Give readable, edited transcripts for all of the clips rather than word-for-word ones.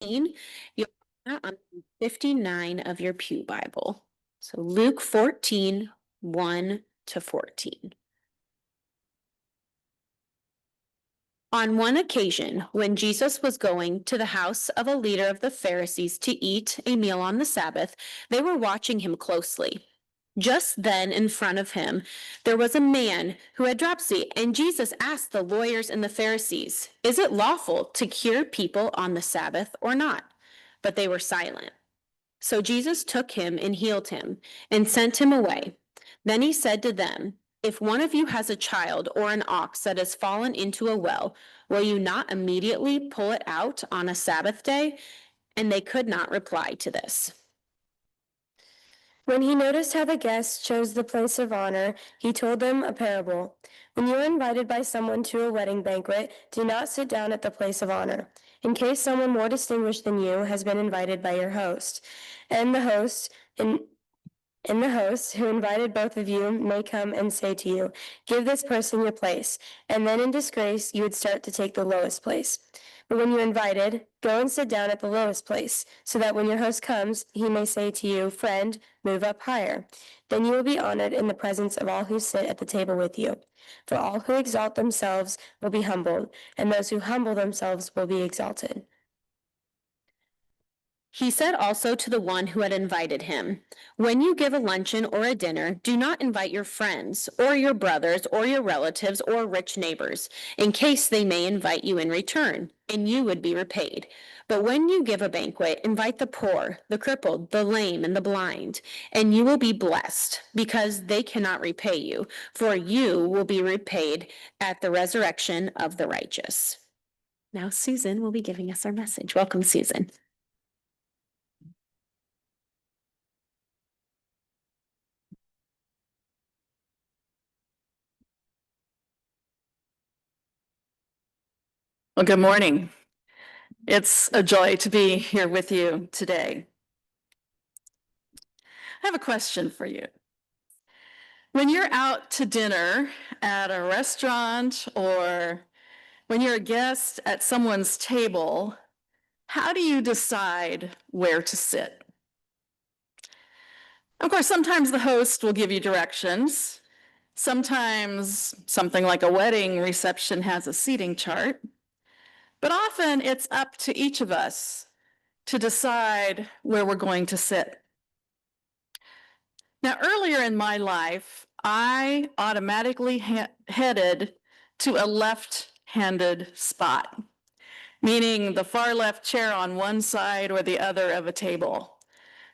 You'll find that on 59 of your Pew Bible. So Luke 14, 1 to 14. On one occasion, when Jesus was going to the house of a leader of the Pharisees to eat a meal on the Sabbath, they were watching him closely. Just then, in front of him, there was a man who had dropsy, and Jesus asked the lawyers and the Pharisees, "Is it lawful to cure people on the Sabbath or not?" But they were silent. So Jesus took him and healed him and sent him away. Then he said to them, "If one of you has a child or an ox that has fallen into a well, will you not immediately pull it out on a Sabbath day?" And they could not reply to this. When he noticed how the guests chose the place of honor, he told them a parable. When you are invited by someone to a wedding banquet, do not sit down at the place of honor, in case someone more distinguished than you has been invited by your host. And the host who invited both of you may come and say to you, "Give this person your place," and then in disgrace you would start to take the lowest place. But when you're invited, go and sit down at the lowest place, so that when your host comes, he may say to you, "Friend, move up higher." Then you will be honored in the presence of all who sit at the table with you. For all who exalt themselves will be humbled, and those who humble themselves will be exalted. He said also to the one who had invited him, "When you give a luncheon or a dinner, do not invite your friends, or your brothers, or your relatives, or rich neighbors, in case they may invite you in return, and you would be repaid. But when you give a banquet, invite the poor, the crippled, the lame, and the blind, and you will be blessed, because they cannot repay you, for you will be repaid at the resurrection of the righteous." Now Susan will be giving us our message. Welcome, Susan. Well, good morning. It's a joy to be here with you today. I have a question for you. When you're out to dinner at a restaurant or when you're a guest at someone's table, how do you decide where to sit? Of course, sometimes the host will give you directions. Sometimes something like a wedding reception has a seating chart. But often it's up to each of us to decide where we're going to sit. Now, earlier in my life, I automatically headed to a left-handed spot, meaning the far left chair on one side or the other of a table.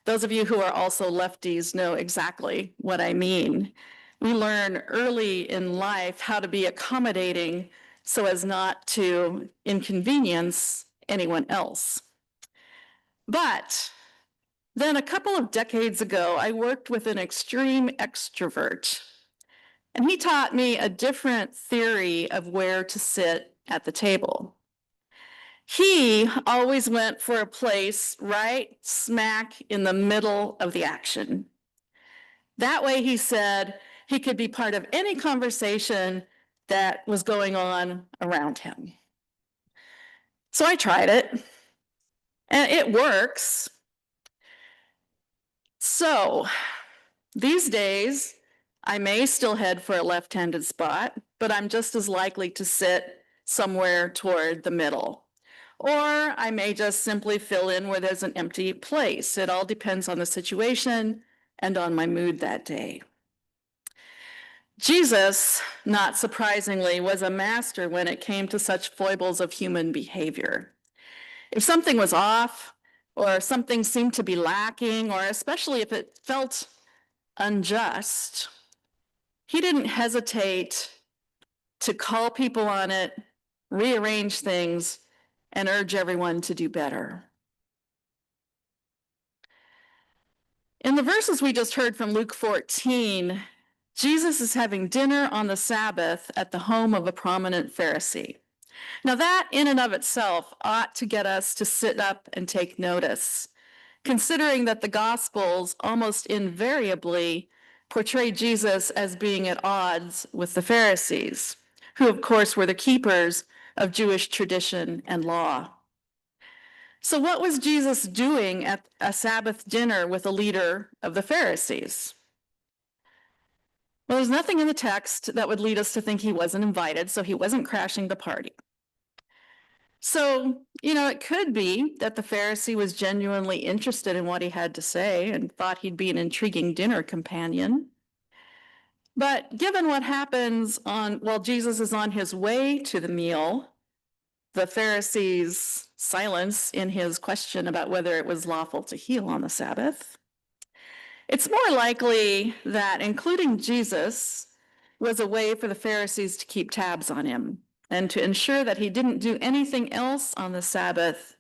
Those of you who are also lefties know exactly what I mean. We learn early in life how to be accommodating so as not to inconvenience anyone else. But then a couple of decades ago, I worked with an extreme extrovert, and he taught me a different theory of where to sit at the table. He always went for a place right smack in the middle of the action. That way, he said, he could be part of any conversation that was going on around him. So I tried it, and it works. So these days, I may still head for a left-handed spot, but I'm just as likely to sit somewhere toward the middle. Or I may just simply fill in where there's an empty place. It all depends on the situation and on my mood that day. Jesus, not surprisingly, was a master when it came to such foibles of human behavior. If something was off, or something seemed to be lacking, or especially if it felt unjust, he didn't hesitate to call people on it, rearrange things, and urge everyone to do better. In the verses we just heard from Luke 14, Jesus is having dinner on the Sabbath at the home of a prominent Pharisee. Now that in and of itself ought to get us to sit up and take notice, considering that the Gospels almost invariably portray Jesus as being at odds with the Pharisees, who of course were the keepers of Jewish tradition and law. So what was Jesus doing at a Sabbath dinner with a leader of the Pharisees? Well, there's nothing in the text that would lead us to think he wasn't invited, so he wasn't crashing the party. So, it could be that the Pharisee was genuinely interested in what he had to say and thought he'd be an intriguing dinner companion. But given what happens while Jesus is on his way to the meal, the Pharisee's silence in his question about whether it was lawful to heal on the Sabbath, it's more likely that including Jesus was a way for the Pharisees to keep tabs on him and to ensure that he didn't do anything else on the Sabbath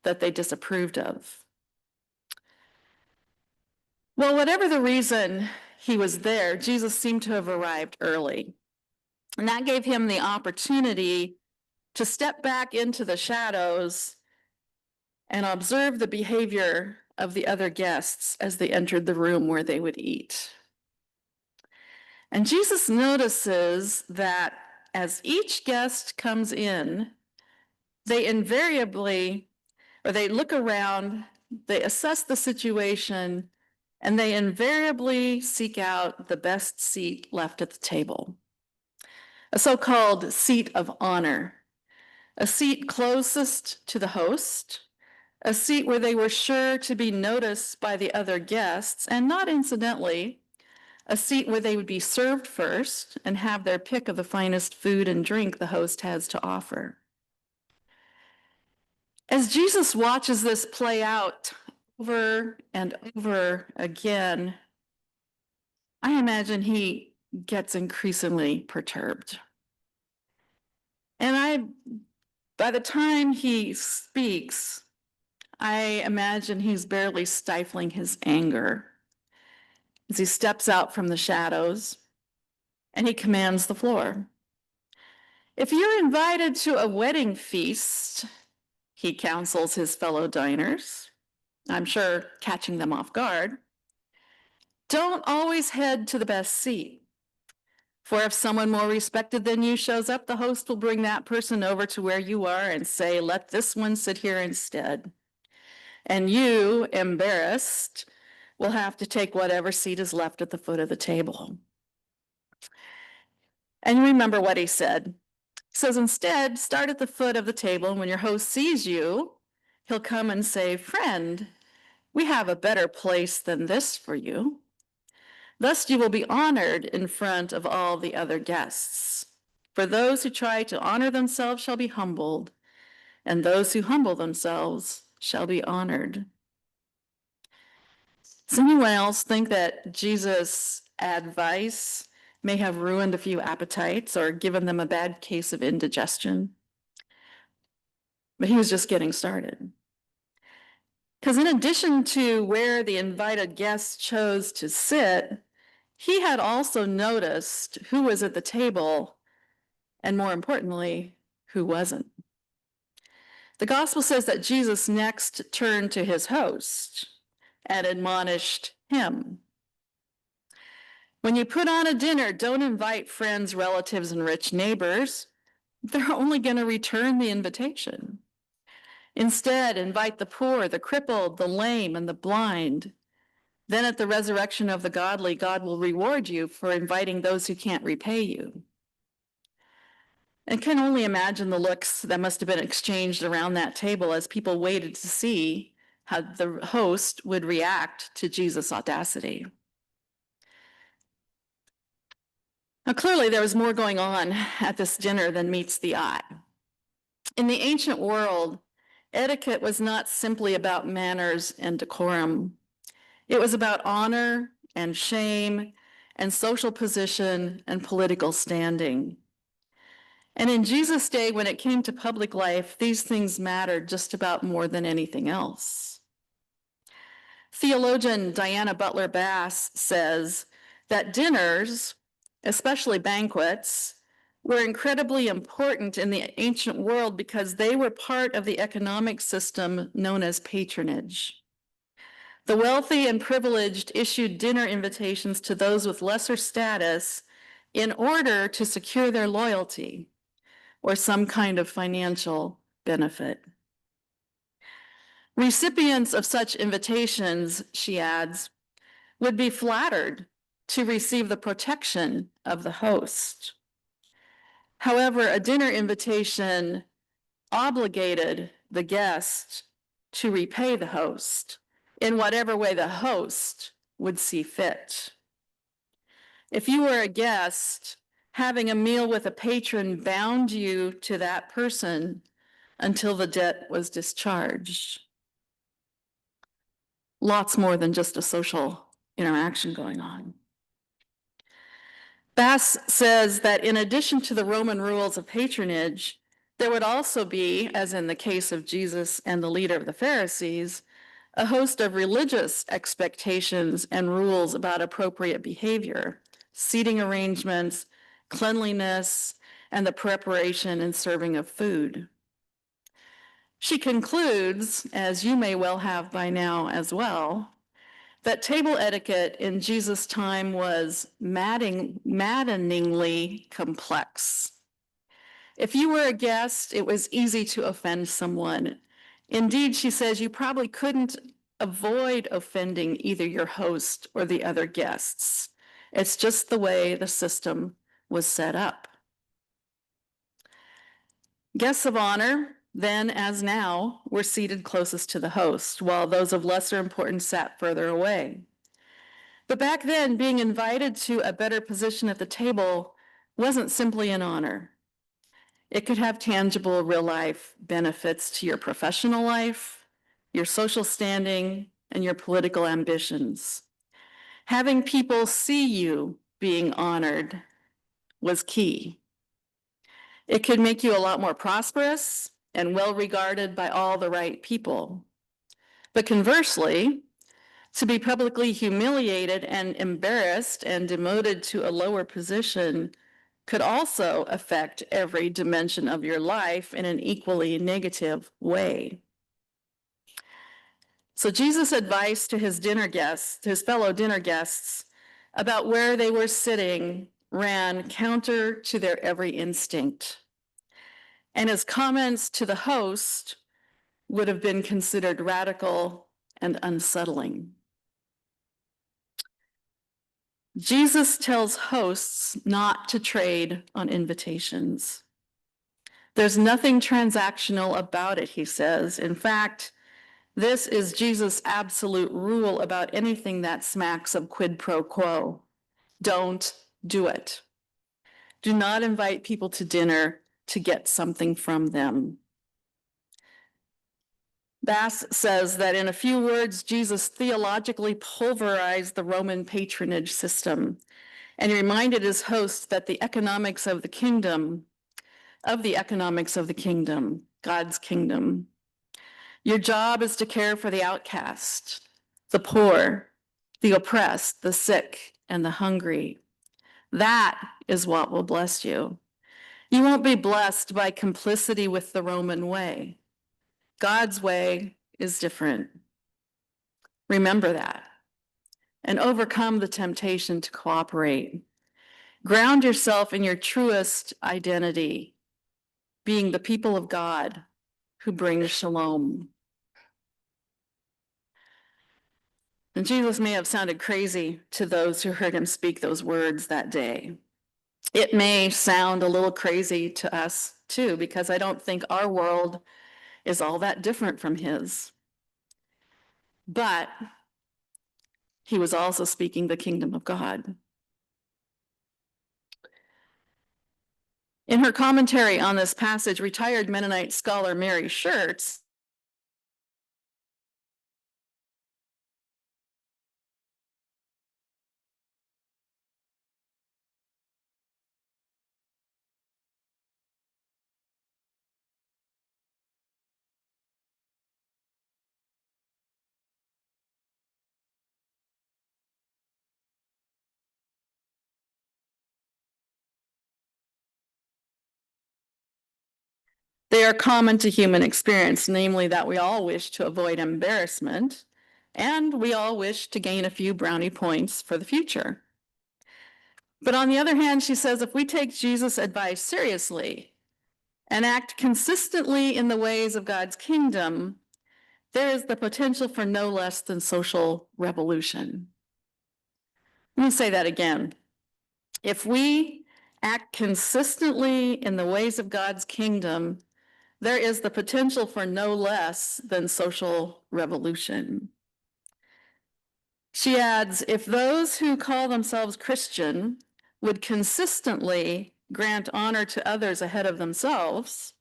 that they disapproved of. Well, whatever the reason he was there, Jesus seemed to have arrived early. And that gave him the opportunity to step back into the shadows and observe the behavior of the other guests as they entered the room where they would eat. And Jesus notices that as each guest comes in, they look around, they assess the situation, and they invariably seek out the best seat left at the table, a so-called seat of honor, a seat closest to the host, a seat where they were sure to be noticed by the other guests, and not incidentally, a seat where they would be served first and have their pick of the finest food and drink the host has to offer. As Jesus watches this play out over and over again, I imagine he gets increasingly perturbed. And by the time he speaks, I imagine he's barely stifling his anger as he steps out from the shadows and he commands the floor. If you're invited to a wedding feast, he counsels his fellow diners, I'm sure catching them off guard, don't always head to the best seat. For if someone more respected than you shows up, the host will bring that person over to where you are and say, let this one sit here instead. And you, embarrassed, will have to take whatever seat is left at the foot of the table. And remember what he said. He says, instead, start at the foot of the table, and when your host sees you, he'll come and say, friend, we have a better place than this for you. Thus you will be honored in front of all the other guests. For those who try to honor themselves shall be humbled, and those who humble themselves shall be honored. Does anyone else think that Jesus' advice may have ruined a few appetites or given them a bad case of indigestion? But he was just getting started. Because in addition to where the invited guests chose to sit, he had also noticed who was at the table, and more importantly, who wasn't. The gospel says that Jesus next turned to his host and admonished him. When you put on a dinner, don't invite friends, relatives, and rich neighbors. They're only going to return the invitation. Instead, invite the poor, the crippled, the lame, and the blind. Then at the resurrection of the godly, God will reward you for inviting those who can't repay you. And can only imagine the looks that must have been exchanged around that table as people waited to see how the host would react to Jesus' audacity. Now, clearly, there was more going on at this dinner than meets the eye. In the ancient world, etiquette was not simply about manners and decorum. It was about honor and shame and social position and political standing. And in Jesus' day, when it came to public life, these things mattered just about more than anything else. Theologian Diana Butler Bass says that dinners, especially banquets, were incredibly important in the ancient world because they were part of the economic system known as patronage. The wealthy and privileged issued dinner invitations to those with lesser status in order to secure their loyalty or some kind of financial benefit. Recipients of such invitations, she adds, would be flattered to receive the protection of the host. However, a dinner invitation obligated the guest to repay the host in whatever way the host would see fit. If you were a guest, having a meal with a patron bound you to that person until the debt was discharged. Lots more than just a social interaction going on. Bass says that in addition to the Roman rules of patronage, there would also be, as in the case of Jesus and the leader of the Pharisees, a host of religious expectations and rules about appropriate behavior, seating arrangements, cleanliness, and the preparation and serving of food. She concludes, as you may well have by now as well, that table etiquette in Jesus' time was maddeningly complex. If you were a guest, it was easy to offend someone. Indeed, she says you probably couldn't avoid offending either your host or the other guests. It's just the way the system was set up. Guests of honor, then as now, were seated closest to the host, while those of lesser importance sat further away. But back then, being invited to a better position at the table wasn't simply an honor. It could have tangible, real-life benefits to your professional life, your social standing, and your political ambitions. Having people see you being honored was key. It could make you a lot more prosperous and well-regarded by all the right people. But conversely, to be publicly humiliated and embarrassed and demoted to a lower position could also affect every dimension of your life in an equally negative way. So Jesus' advice to his dinner guests, to his fellow dinner guests, about where they were sitting ran counter to their every instinct. And his comments to the host would have been considered radical and unsettling. Jesus tells hosts not to trade on invitations. There's nothing transactional about it, he says. In fact, this is Jesus' absolute rule about anything that smacks of quid pro quo. Don't do it. Do not invite people to dinner to get something from them. Bass says that in a few words, Jesus theologically pulverized the Roman patronage system, and he reminded his hosts that the economics of the kingdom, God's kingdom. Your job is to care for the outcast, the poor, the oppressed, the sick, and the hungry. That is what will bless you. You won't be blessed by complicity with the Roman way. God's way is different. Remember that and overcome the temptation to cooperate. Ground yourself in your truest identity, being the people of God who bring shalom. And Jesus may have sounded crazy to those who heard him speak those words that day. It may sound a little crazy to us too, because I don't think our world is all that different from his. But he was also speaking the kingdom of God. In her commentary on this passage, retired Mennonite scholar Mary Schertz They are common to human experience, namely that we all wish to avoid embarrassment, and we all wish to gain a few brownie points for the future. But on the other hand, she says, if we take Jesus' advice seriously and act consistently in the ways of God's kingdom, there is the potential for no less than social revolution. Let me say that again. If we act consistently in the ways of God's kingdom, there is the potential for no less than social revolution. She adds, if those who call themselves Christian would consistently grant honor to others ahead of themselves,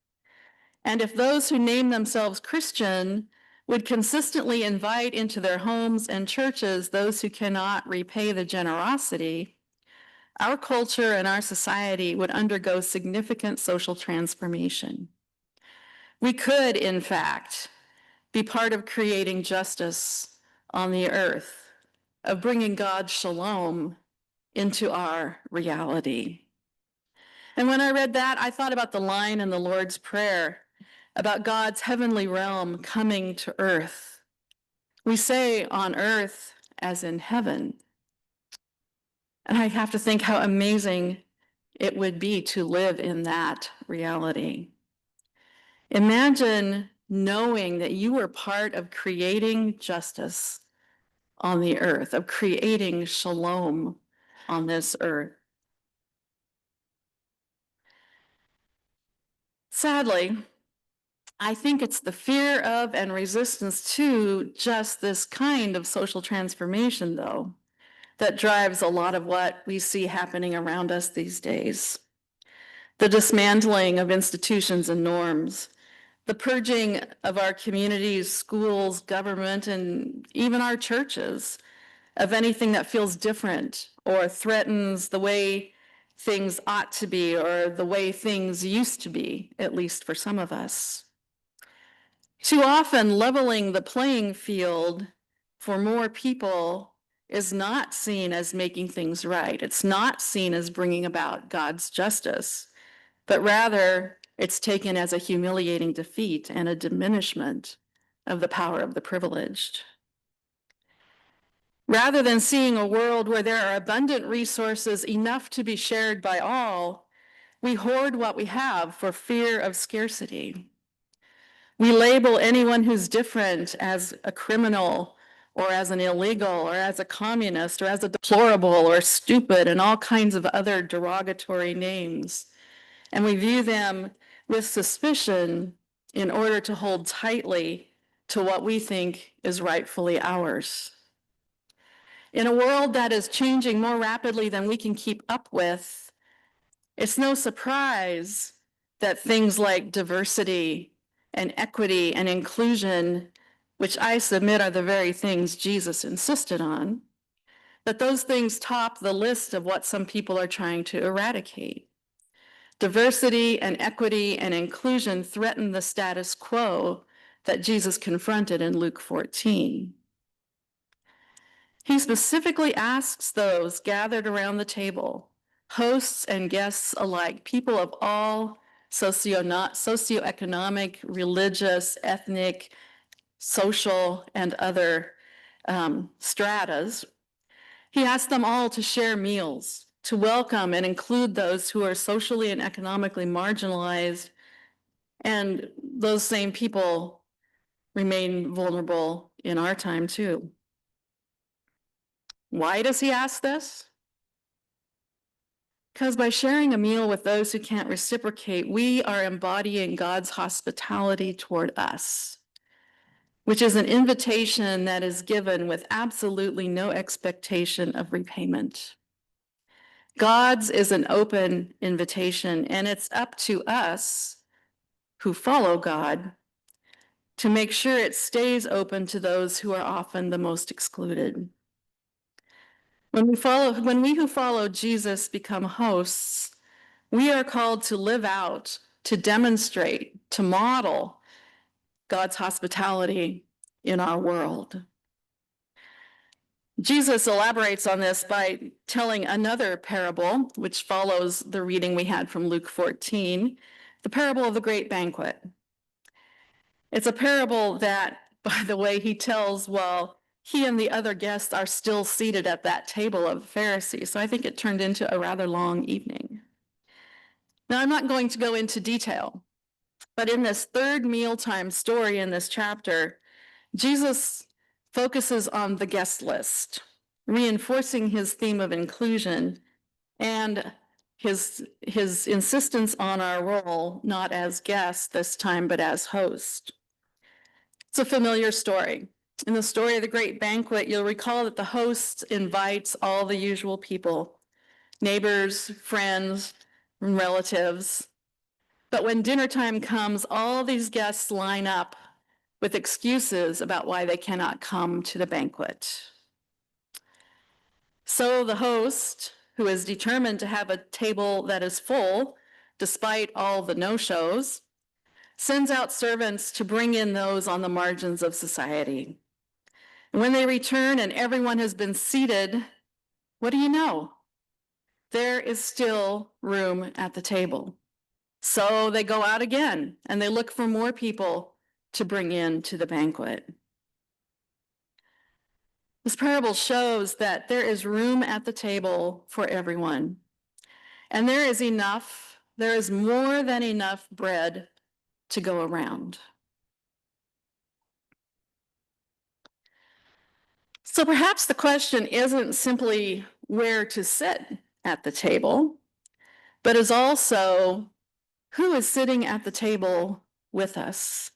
and if those who name themselves Christian would consistently invite into their homes and churches those who cannot repay the generosity, our culture and our society would undergo significant social transformation. We could, in fact, be part of creating justice on the earth, of bringing God's shalom into our reality. And when I read that, I thought about the line in the Lord's Prayer about God's heavenly realm coming to earth. We say on earth as in heaven. And I have to think how amazing it would be to live in that reality. Imagine knowing that you were part of creating justice on the earth, of creating shalom on this earth. Sadly, I think it's the fear of and resistance to just this kind of social transformation, though, that drives a lot of what we see happening around us these days. The dismantling of institutions and norms, the purging of our communities, schools, government, and even our churches of anything that feels different or threatens the way things ought to be or the way things used to be, at least for some of us. Too often, leveling the playing field for more people is not seen as making things right. It's not seen as bringing about God's justice, but rather it's taken as a humiliating defeat and a diminishment of the power of the privileged. Rather than seeing a world where there are abundant resources enough to be shared by all, we hoard what we have for fear of scarcity. We label anyone who's different as a criminal or as an illegal or as a communist or as a deplorable or stupid and all kinds of other derogatory names. And we view them with suspicion in order to hold tightly to what we think is rightfully ours. In a world that is changing more rapidly than we can keep up with, it's no surprise that things like diversity and equity and inclusion, which I submit are the very things Jesus insisted on, that those things top the list of what some people are trying to eradicate. Diversity and equity and inclusion threaten the status quo that Jesus confronted in Luke 14. He specifically asks those gathered around the table, hosts and guests alike, people of all socioeconomic, religious, ethnic, social, and other stratas. He asks them all to share meals, to welcome and include those who are socially and economically marginalized, and those same people remain vulnerable in our time too. Why does he ask this? Because by sharing a meal with those who can't reciprocate, we are embodying God's hospitality toward us, which is an invitation that is given with absolutely no expectation of repayment. God's is an open invitation, and it's up to us who follow God to make sure it stays open to those who are often the most excluded. When we who follow Jesus become hosts, we are called to live out, to demonstrate, to model God's hospitality in our world. Jesus elaborates on this by telling another parable, which follows the reading we had from Luke 14, the parable of the great banquet. It's a parable that, by the way, he tells while he and the other guests are still seated at that table of the Pharisees. So I think it turned into a rather long evening. Now, I'm not going to go into detail, but in this third mealtime story in this chapter, Jesus focuses on the guest list, reinforcing his theme of inclusion and his insistence on our role, not as guests this time, but as host. It's a familiar story. In the story of the great banquet, you'll recall that the host invites all the usual people, neighbors, friends, and relatives. But when dinner time comes, all these guests line up with excuses about why they cannot come to the banquet. So the host, who is determined to have a table that is full, despite all the no-shows, sends out servants to bring in those on the margins of society. And when they return and everyone has been seated, what do you know? There is still room at the table. So they go out again and they look for more people to bring in to the banquet. This parable shows that there is room at the table for everyone. And there is more than enough bread to go around. So perhaps the question isn't simply where to sit at the table, but is also who is sitting at the table with us?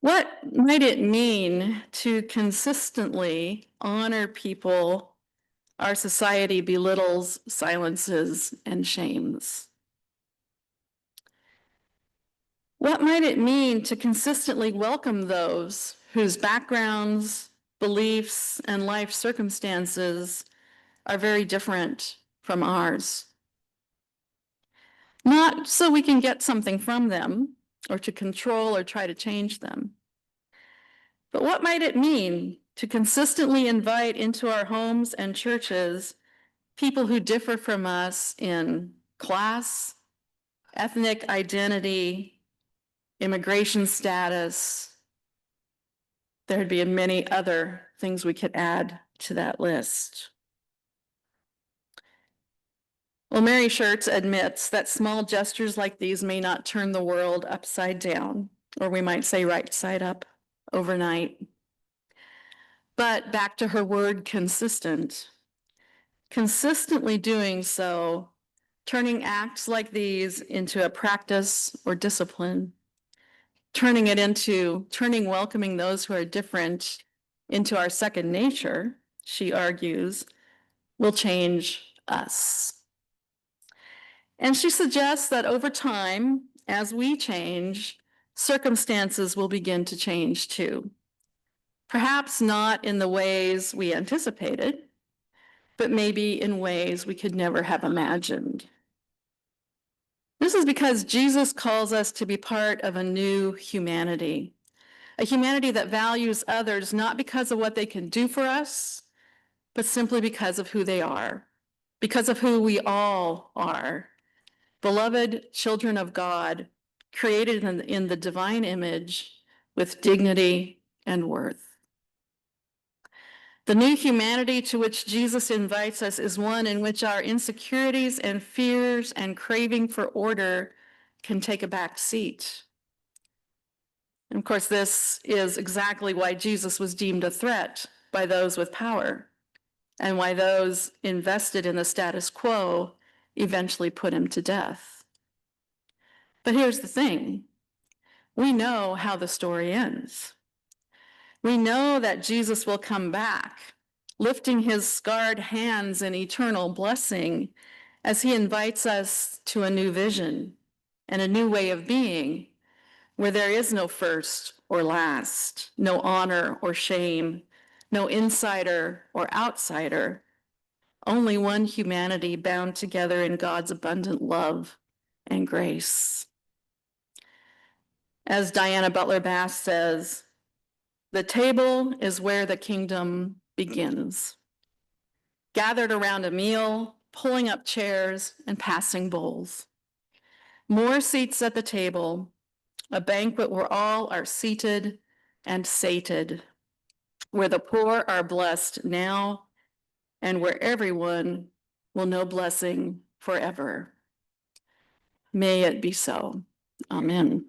What might it mean to consistently honor people our society belittles, silences, and shames? What might it mean to consistently welcome those whose backgrounds, beliefs, and life circumstances are very different from ours? Not so we can get something from them or to control or try to change them. But what might it mean to consistently invite into our homes and churches people who differ from us in class, ethnic identity, immigration status? There'd be many other things we could add to that list. Well, Mary Schertz admits that small gestures like these may not turn the world upside down, or we might say right side up, overnight. But back to her word consistent. Consistently doing so, turning acts like these into a practice or discipline, turning welcoming those who are different into our second nature, she argues, will change us. And she suggests that over time, as we change, circumstances will begin to change too. Perhaps not in the ways we anticipated, but maybe in ways we could never have imagined. This is because Jesus calls us to be part of a new humanity, a humanity that values others not because of what they can do for us, but simply because of who they are, because of who we all are. Beloved children of God, created in the divine image with dignity and worth. The new humanity to which Jesus invites us is one in which our insecurities and fears and craving for order can take a back seat. And of course, this is exactly why Jesus was deemed a threat by those with power, and why those invested in the status quo eventually put him to death. But here's the thing. We know how the story ends. We know that Jesus will come back, lifting his scarred hands in eternal blessing as he invites us to a new vision and a new way of being, where there is no first or last, no honor or shame, no insider or outsider, only one humanity bound together in God's abundant love and grace. As Diana Butler Bass says, the table is where the kingdom begins. Gathered around a meal, pulling up chairs and passing bowls. More seats at the table, a banquet where all are seated and sated, where the poor are blessed now and where everyone will know blessing forever. May it be so. Amen.